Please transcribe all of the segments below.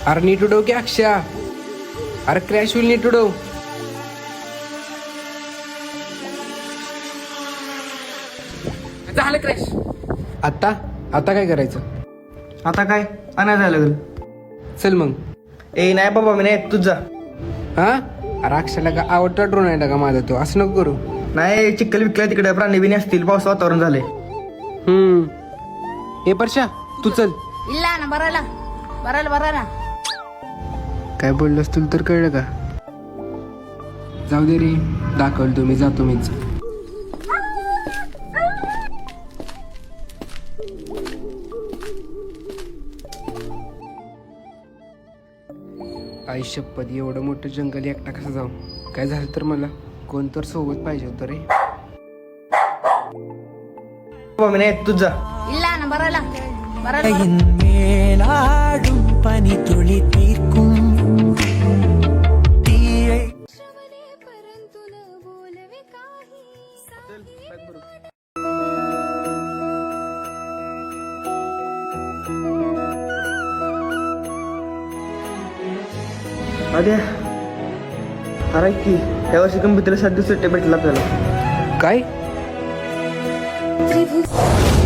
अरे नीट उडव की अक्षा. अरे क्रॅश होईल, नीट उडव. झालं क्रॅश. आता आता काय करायचं? आता काय आणायला लागेल. चल मग. ए नाही बाबा, मी नाही, तुझ जा. हा अरे अक्षाला का आवडता ड्रोन आहे का माझा तो? असं नको करू. नाही, चिखल विकला तिकडे, प्राणी बिणी असतील, पाऊस वातावरण झालंय. ए परशा तू चल. ಇಲ್ಲ ನಾ ಬರಲ್ಲ ಬರಲ್ಲ ಬರಲ್ಲ. काय बोललोस तुला तर कळलं का? जाऊ दे रे, दाखवलं तुम्ही, जातो मीच. आई शपथ, एवढं मोठं जंगल एकटा कसं जाऊ? काय झालं तर मला कोण तर सोबत पाहिजे होतं रे. बाबा मी नाही, तुझ जा. ಇಲ್ಲ ನಾ ಬರಲ್ಲ ಬರಲ್ಲ. மேலாடும் பனி துளி தீர்க்கும் தீயை अरे अरे की यावर्षी गणपतीला 7 दिवस सुट्टी भेटला आपल्याला. काय?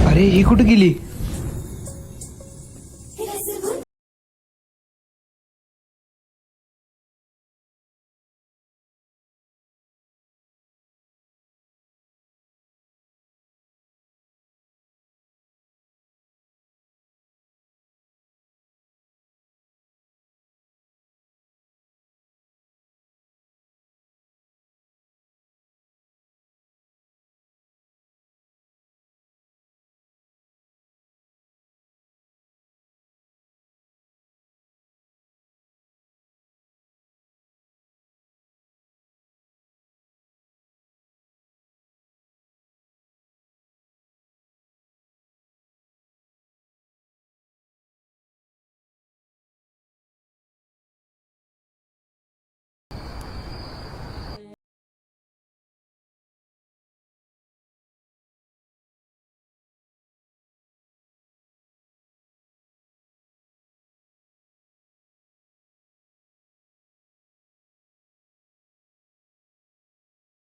अरे ही कुठं गेली?